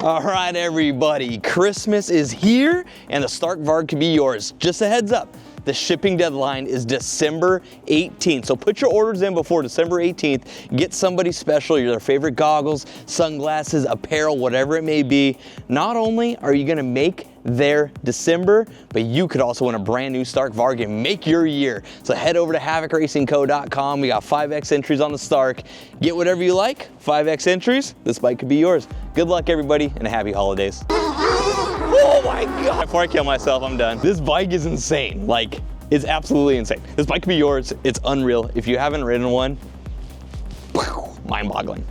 All right, everybody, Christmas is here and the Stark Varg can be yours. Just a heads up, the shipping deadline is December 18th. So put your orders in before December 18th. Get somebody special, their favorite goggles, sunglasses, apparel, whatever it may be. Not only are you gonna make their December, but you could also win a brand new Stark Varg and make your year. So head over to HavocRacingCo.com. We got 5X entries on the Stark. Get whatever you like, 5X entries, this bike could be yours. Good luck, everybody, and happy holidays. Oh my God. Before I kill myself, I'm done. This bike is insane. Like, it's absolutely insane. This bike could be yours. It's unreal. If you haven't ridden one, mind-boggling.